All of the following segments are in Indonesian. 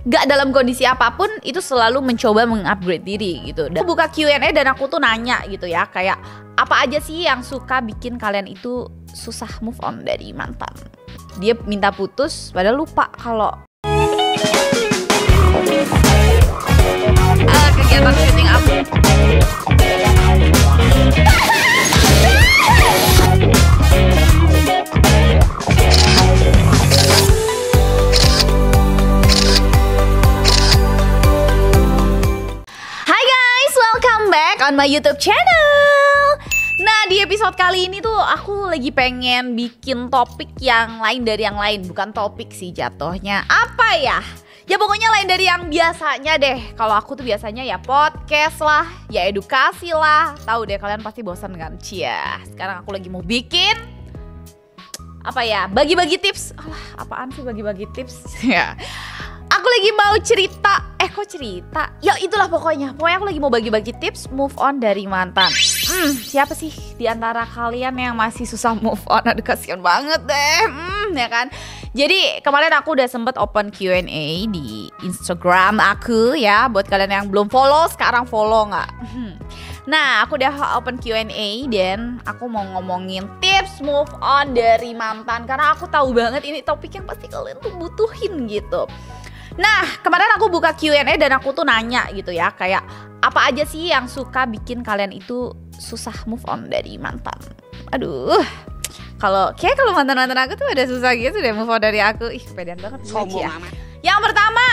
gak dalam kondisi apapun itu selalu mencoba mengupgrade diri gitu. Dan aku buka Q&A dan aku tuh nanya gitu ya, kayak apa aja sih yang suka bikin kalian itu susah move on dari mantan. Dia minta putus padahal lupa kalau kegiatan syuting aku. On my YouTube channel. Nah, di episode kali ini tuh aku lagi pengen bikin topik yang lain dari yang lain. Bukan topik sih jatuhnya. Apa ya? Ya pokoknya lain dari yang biasanya deh. Kalau aku tuh biasanya ya podcast lah, ya edukasi lah. Tahu deh kalian pasti bosan kan? Cia. Sekarang aku lagi mau bikin apa ya? Bagi-bagi tips. Alah, apaan sih bagi-bagi tips? Ya. Aku lagi mau cerita. Kok cerita? Ya itulah pokoknya aku lagi mau bagi-bagi tips move on dari mantan. Siapa sih di antara kalian yang masih susah move on? Aduh kasihan banget deh. Ya kan? Jadi kemarin aku udah sempet open Q&A di Instagram aku ya. Buat kalian yang belum follow, sekarang follow nggak? Nah, aku udah open Q&A dan aku mau ngomongin tips move on dari mantan. Karena aku tahu banget ini topik yang pasti kalian tuh butuhin gitu. Nah, kemarin aku buka Q&A dan aku tuh nanya gitu ya, kayak apa aja sih yang suka bikin kalian itu susah move on dari mantan. Aduh, kalau mantan-mantan aku tuh ada susah gitu deh move on dari aku. Ih, kepedean banget gue ya. Yang pertama,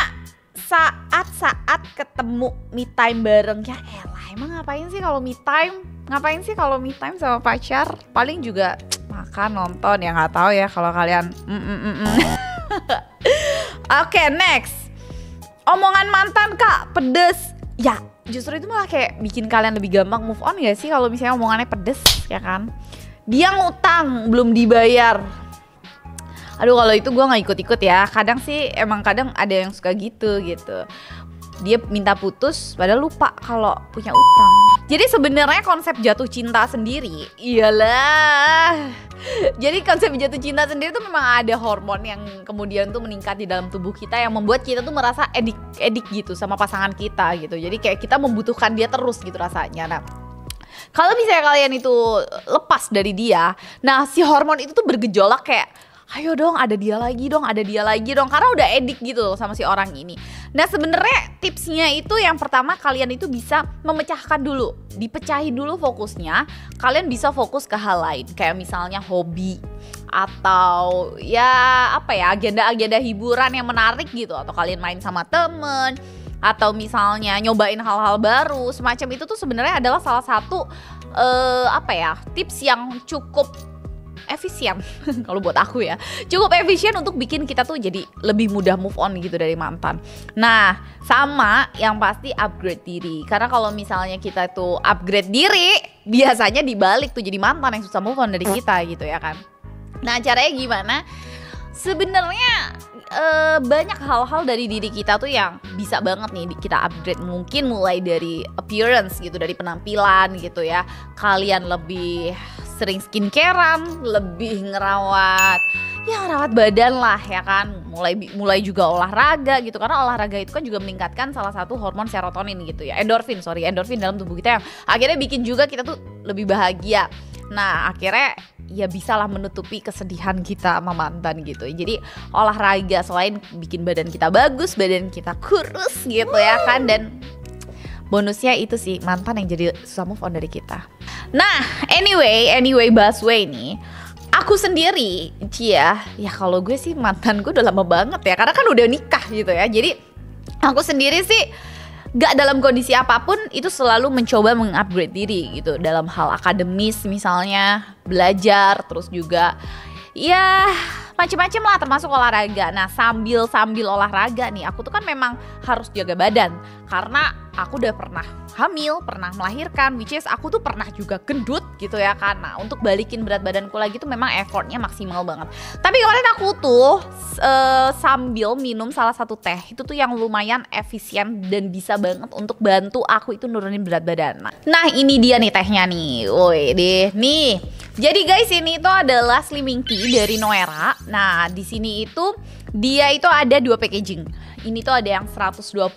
saat ketemu me time bareng. Ya elah, emang ngapain sih kalau me time? Ngapain sih kalau me time sama pacar? Paling juga makan, nonton, ya nggak tahu ya kalau kalian. Oke, next. Omongan mantan kak pedes. Ya justru itu malah kayak bikin kalian lebih gampang move on gak sih kalau misalnya omongannya pedes, ya kan? Dia ngutang belum dibayar. Aduh, kalau itu gue gak ikut-ikut ya. Kadang sih emang kadang ada yang suka gitu. Dia minta putus padahal lupa kalau punya utang. Jadi sebenarnya konsep jatuh cinta sendiri iyalah. Jadi konsep jatuh cinta sendiri tuh memang ada hormon yang kemudian tuh meningkat di dalam tubuh kita yang membuat kita tuh merasa edik gitu sama pasangan kita gitu. Jadi kayak kita membutuhkan dia terus gitu rasanya. Nah, kalau misalnya kalian itu lepas dari dia, nah si hormon itu tuh bergejolak kayak ayo dong, ada dia lagi dong, karena udah edik gitu loh sama si orang ini. Nah, sebenarnya tipsnya itu yang pertama kalian itu bisa memecahkan dulu, dipecahin dulu fokusnya. Kalian bisa fokus ke hal lain, kayak misalnya hobi atau ya apa ya, agenda-agenda hiburan yang menarik gitu, atau kalian main sama temen, atau misalnya nyobain hal-hal baru. Semacam itu tuh sebenarnya adalah salah satu tips yang cukup efisien kalau buat aku ya, cukup efisien untuk bikin kita tuh jadi lebih mudah move on gitu dari mantan. Nah, sama yang pasti upgrade diri, karena kalau misalnya kita tuh upgrade diri biasanya dibalik tuh jadi mantan yang susah move on dari kita gitu ya kan. Nah, caranya gimana? Sebenarnya banyak hal-hal dari diri kita tuh yang bisa banget nih kita upgrade. Mungkin mulai dari appearance gitu, dari penampilan gitu ya. Kalian lebih sering skincarean, lebih ngerawat badan lah ya kan. Mulai juga olahraga gitu, karena olahraga itu kan juga meningkatkan salah satu hormon serotonin gitu ya. Endorfin dalam tubuh kita yang akhirnya bikin juga kita tuh lebih bahagia. Nah, akhirnya ya bisalah menutupi kesedihan kita sama mantan gitu. Jadi olahraga selain bikin badan kita bagus, badan kita kurus gitu ya kan. Dan bonusnya itu sih mantan yang jadi susah move on dari kita. Nah, anyway Busway nih, aku sendiri ya kalau gue sih mantan gue udah lama banget ya, karena kan udah nikah gitu ya. Jadi aku sendiri sih gak dalam kondisi apapun itu selalu mencoba mengupgrade diri gitu. Dalam hal akademis misalnya, belajar, terus juga ya macem-macem lah, termasuk olahraga. Nah, sambil olahraga nih, aku tuh kan memang harus jaga badan, karena aku udah pernah hamil, pernah melahirkan, which is aku tuh pernah juga gendut gitu ya kan. Nah, untuk balikin berat badanku lagi tuh memang effortnya maksimal banget. Tapi kemarin aku tuh sambil minum salah satu teh itu tuh yang lumayan efisien dan bisa banget untuk bantu aku itu nurunin berat badan. Nah, ini dia nih tehnya nih. Woi deh nih. Jadi guys, ini tuh adalah slimming tea dari Noera. Nah, di sini itu dia itu ada 2 packaging. ini tuh ada yang 120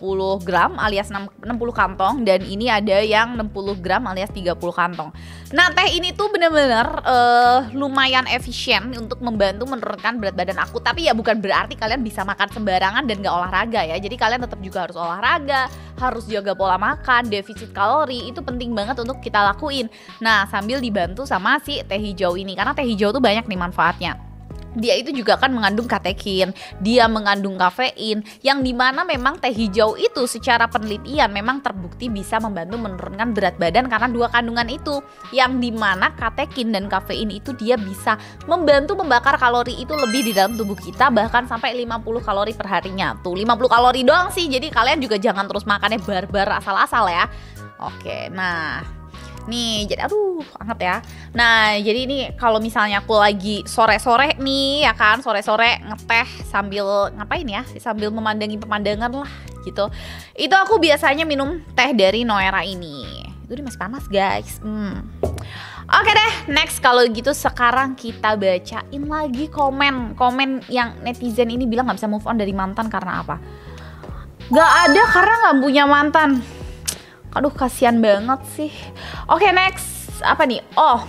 gram alias 60 kantong, dan ini ada yang 60 gram alias 30 kantong. Nah, teh ini tuh bener-bener lumayan efisien untuk membantu menurunkan berat badan aku. Tapi ya bukan berarti kalian bisa makan sembarangan dan gak olahraga ya. Jadi kalian tetap juga harus olahraga, harus jaga pola makan, defisit kalori, itu penting banget untuk kita lakuin. Nah, sambil dibantu sama si teh hijau ini, karena teh hijau tuh banyak nih manfaatnya. Dia itu juga kan mengandung katekin, dia mengandung kafein, yang dimana memang teh hijau itu secara penelitian memang terbukti bisa membantu menurunkan berat badan karena dua kandungan itu, yang dimana katekin dan kafein itu dia bisa membantu membakar kalori itu lebih di dalam tubuh kita, bahkan sampai 50 kalori per harinya. Tuh 50 kalori doang sih, jadi kalian juga jangan terus makannya barbar asal-asal ya. Oke, nah nih, jadi aduh anget ya. Nah, jadi ini kalau misalnya aku lagi sore-sore nih ya kan, sore-sore ngeteh sambil ngapain ya? Sambil memandangi pemandangan lah gitu. Itu aku biasanya minum teh dari Noera ini. Itu dia masih panas, guys. Oke deh, next kalau gitu sekarang kita bacain lagi komen yang netizen ini bilang gak bisa move on dari mantan karena apa? Gak ada, karena gak punya mantan. Aduh, kasihan banget sih. Oke, next. Apa nih? Oh,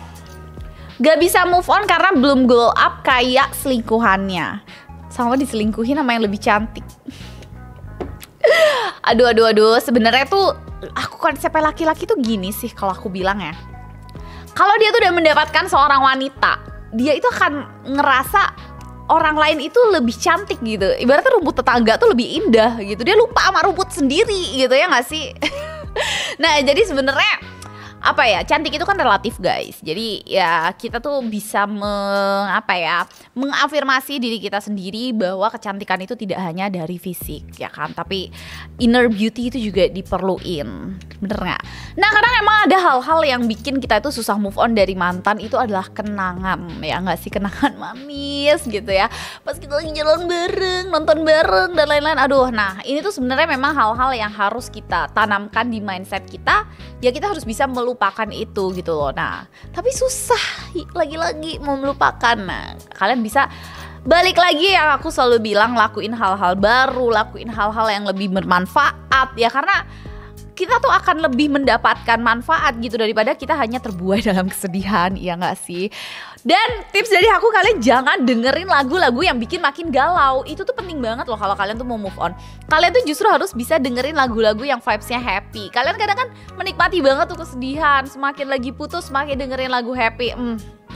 gak bisa move on karena belum glow up kayak selingkuhannya. Sama diselingkuhin sama yang lebih cantik. Aduh. Sebenarnya tuh aku konsepnya laki-laki tuh gini sih kalau aku bilang ya. Kalau dia tuh udah mendapatkan seorang wanita, dia itu akan ngerasa orang lain itu lebih cantik gitu. Ibaratnya rumput tetangga tuh lebih indah gitu. Dia lupa sama rumput sendiri gitu ya gak sih? Nah, jadi sebenarnya apa ya, cantik itu kan relatif, guys. Jadi ya kita tuh bisa mengafirmasi diri kita sendiri bahwa kecantikan itu tidak hanya dari fisik ya kan, tapi inner beauty itu juga diperluin, bener nggak? Nah, kadang emang ada hal-hal yang bikin kita itu susah move on dari mantan. Itu adalah kenangan ya nggak sih, kenangan manis gitu ya, pas kita lagi jalan bareng, nonton bareng dan lain-lain. Aduh, nah ini tuh sebenarnya memang hal-hal yang harus kita tanamkan di mindset kita. Ya kita harus bisa melupakan itu gitu loh. Nah, tapi susah lagi-lagi mau melupakan. Nah, kalian bisa balik lagi yang aku selalu bilang, lakuin hal-hal baru, lakuin hal-hal yang lebih bermanfaat ya, karena kita tuh akan lebih mendapatkan manfaat gitu daripada kita hanya terbuai dalam kesedihan, ya nggak sih? Dan tips dari aku, kalian jangan dengerin lagu-lagu yang bikin makin galau. Itu tuh penting banget loh kalau kalian tuh mau move on. Kalian tuh justru harus bisa dengerin lagu-lagu yang vibes-nya happy. Kalian kadang kan menikmati banget tuh kesedihan, semakin lagi putus semakin dengerin lagu happy.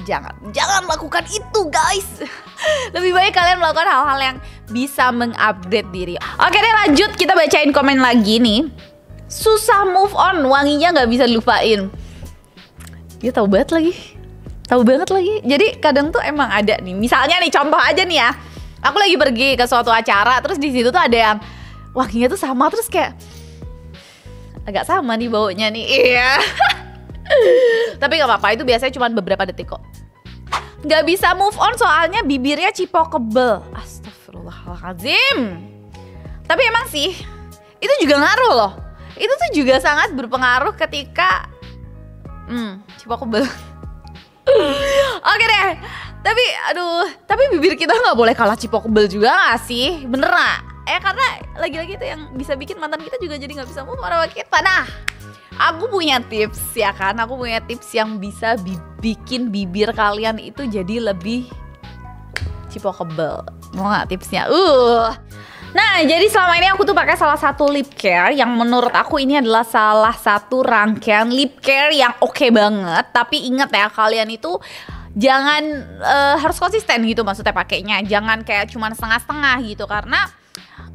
Jangan lakukan itu, guys. Lebih baik kalian melakukan hal-hal yang bisa mengupgrade diri. Oke deh, lanjut, kita bacain komen lagi nih. Susah move on, wanginya gak bisa dilupain. Dia tahu banget lagi. Jadi kadang tuh emang ada nih, misalnya nih contoh aja nih ya, aku lagi pergi ke suatu acara, terus di situ tuh ada yang wanginya tuh sama, terus kayak agak sama nih baunya nih. Iya. Tapi gak apa-apa, itu biasanya cuma beberapa detik kok. Gak bisa move on soalnya bibirnya cipokebel. Astagfirullahaladzim. Tapi emang sih itu juga ngaruh loh. Itu tuh juga sangat berpengaruh ketika cipokebel. Oke deh. Tapi bibir kita nggak boleh kalah cipokebel juga nggak sih? Bener nggak? Karena lagi-lagi itu yang bisa bikin mantan kita juga jadi nggak bisa move on sama kita. Nah, aku punya tips ya kan. Aku punya tips yang bisa bikin bibir kalian itu jadi lebih cipokebel. Mau nggak tipsnya? Nah, jadi selama ini aku tuh pakai salah satu lip care yang menurut aku ini adalah salah satu rangkaian lip care yang oke banget. Tapi ingat ya, kalian itu jangan harus konsisten gitu maksudnya pakainya. Jangan kayak cuman setengah-setengah gitu, karena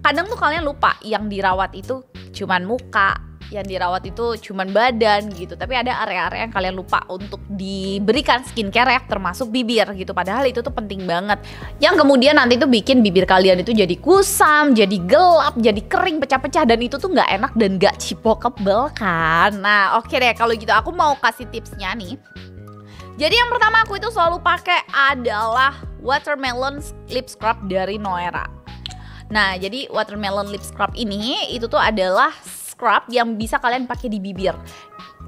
kadang tuh kalian lupa yang dirawat itu cuman muka, yang dirawat itu cuman badan gitu. Tapi ada area-area yang kalian lupa untuk diberikan skincare ya, termasuk bibir gitu. Padahal itu tuh penting banget, yang kemudian nanti tuh bikin bibir kalian itu jadi kusam, jadi gelap, jadi kering, pecah-pecah, dan itu tuh nggak enak dan nggak cipokebel kan. Nah, oke deh, kalau gitu aku mau kasih tipsnya nih. Jadi yang pertama aku itu selalu pakai adalah watermelon lip scrub dari Noera. Nah, jadi watermelon lip scrub ini itu tuh adalah scrub yang bisa kalian pakai di bibir.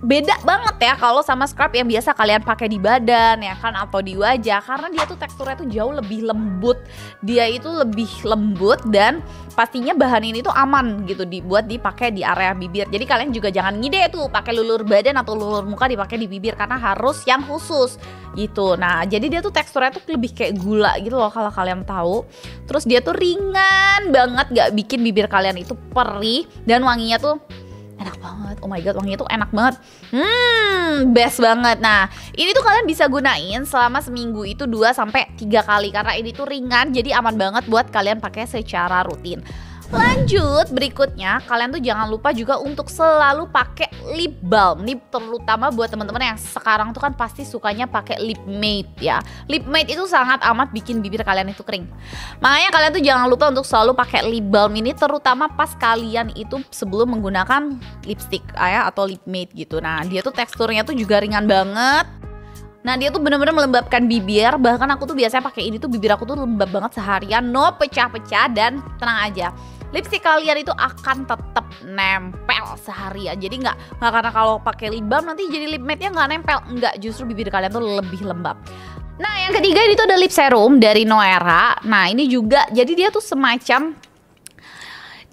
beda banget ya kalau sama scrub yang biasa kalian pakai di badan ya kan, atau di wajah, karena dia tuh teksturnya tuh jauh lebih lembut. Dia itu lebih lembut dan pastinya bahan ini tuh aman gitu dibuat dipakai di area bibir. Jadi kalian juga jangan ngide tuh pakai lulur badan atau lulur muka dipakai di bibir, karena harus yang khusus gitu. Nah, jadi dia tuh teksturnya tuh lebih kayak gula gitu loh kalau kalian tahu. Terus dia tuh ringan banget, gak bikin bibir kalian itu perih, dan wanginya tuh enak banget. Oh my god, wanginya tuh enak banget. Best banget. Nah, ini tuh kalian bisa gunain selama seminggu itu 2-3 kali, karena ini tuh ringan, jadi aman banget buat kalian pakai secara rutin. Lanjut, berikutnya kalian tuh jangan lupa juga untuk selalu pakai lip balm. Ini terutama buat teman-teman yang sekarang tuh kan pasti sukanya pakai lip matte ya. Lip matte itu sangat amat bikin bibir kalian itu kering. Makanya kalian tuh jangan lupa untuk selalu pakai lip balm ini, terutama pas kalian itu sebelum menggunakan lipstick ya, atau lip matte gitu. Nah, dia tuh teksturnya tuh juga ringan banget. Nah, dia tuh bener-bener melembabkan bibir. Bahkan aku tuh biasanya pakai ini tuh bibir aku tuh lembab banget seharian, no pecah-pecah, dan tenang aja, lipstick kalian itu akan tetap nempel seharian. Jadi nggak karena kalau pakai lip balm nanti jadi lip matte-nya nggak nempel. Nggak, justru bibir kalian tuh lebih lembab. Nah, yang ketiga ini tuh ada lip serum dari Noera. Nah, ini juga jadi dia tuh semacam,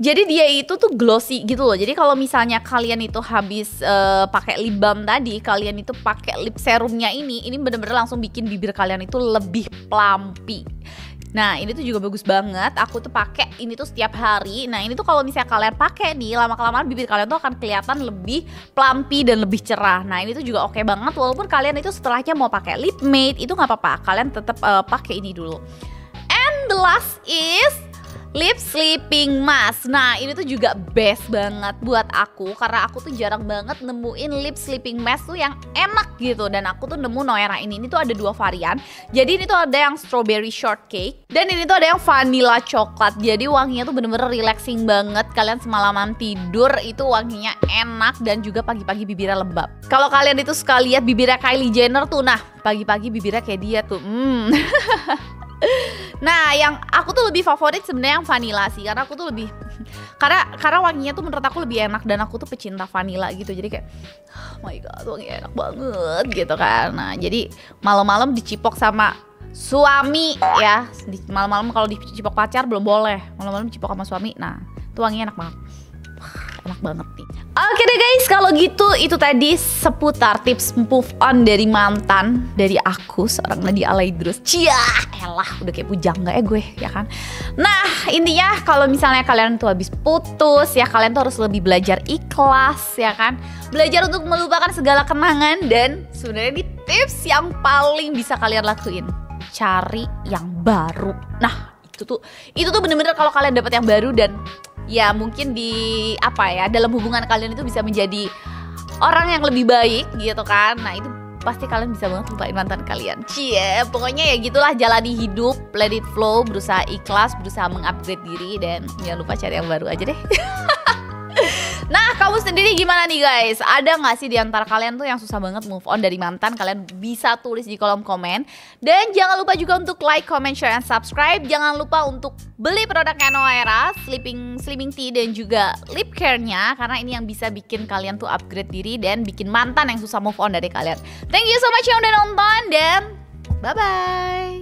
jadi dia itu tuh glossy gitu loh. Jadi kalau misalnya kalian itu habis pakai lip balm tadi, kalian itu pakai lip serumnya ini bener-bener langsung bikin bibir kalian itu lebih plumpy. Nah, ini tuh juga bagus banget. Aku tuh pakai ini tuh setiap hari. Nah, ini tuh kalau misalnya kalian pakai nih, lama-kelamaan bibir kalian tuh akan kelihatan lebih plumpy dan lebih cerah. Nah, ini tuh juga oke banget. Walaupun kalian itu setelahnya mau pakai lip matte, itu nggak apa-apa. Kalian tetap pakai ini dulu. And the last is lip sleeping mask. Nah, ini tuh juga best banget buat aku, karena aku tuh jarang banget nemuin lip sleeping mask tuh yang enak gitu. Dan aku tuh nemu Noera ini tuh ada 2 varian. Jadi ini tuh ada yang strawberry shortcake, dan ini tuh ada yang vanilla coklat. Jadi wanginya tuh bener-bener relaxing banget. Kalian semalaman tidur itu wanginya enak, dan juga pagi-pagi bibirnya lembab. Kalau kalian itu suka lihat bibirnya Kylie Jenner tuh, nah pagi-pagi bibirnya kayak dia tuh. Nah, yang aku tuh lebih favorit sebenarnya yang vanilla sih, karena aku tuh lebih karena wanginya tuh menurut aku lebih enak, dan aku tuh pecinta vanilla gitu. Jadi kayak oh my god, wanginya enak banget gitu kan. Nah, jadi malam-malam dicipok sama suami ya. Malam-malam kalau dicipok pacar belum boleh. Malam-malam dicipok sama suami. Nah, itu wanginya enak banget. Enak banget nih. Oke deh guys, kalau gitu itu tadi seputar tips move on dari mantan dari aku, seorang Nadia Alaidrus. Cia, elah udah kayak pujangga ya gue ya kan. Nah, intinya kalau misalnya kalian tuh habis putus ya, kalian tuh harus lebih belajar ikhlas ya kan. Belajar untuk melupakan segala kenangan, dan sebenarnya di tips yang paling bisa kalian lakuin, cari yang baru. Nah, itu tuh bener-bener kalau kalian dapat yang baru, dan ya mungkin di dalam hubungan kalian itu bisa menjadi orang yang lebih baik gitu kan. Nah, itu pasti kalian bisa banget lupain mantan kalian. Cie, pokoknya ya gitulah, jalani hidup, let it flow, berusaha ikhlas, berusaha mengupgrade diri, dan jangan lupa cari yang baru aja deh. Nah, kamu sendiri gimana nih guys? Ada gak sih diantara kalian tuh yang susah banget move on dari mantan? Kalian bisa tulis di kolom komen. Dan jangan lupa juga untuk like, comment, share, and subscribe. Jangan lupa untuk beli produknya Noera, Sleeping Tea, dan juga lip care-nya, karena ini yang bisa bikin kalian tuh upgrade diri dan bikin mantan yang susah move on dari kalian. Thank you so much yang udah nonton, dan bye-bye.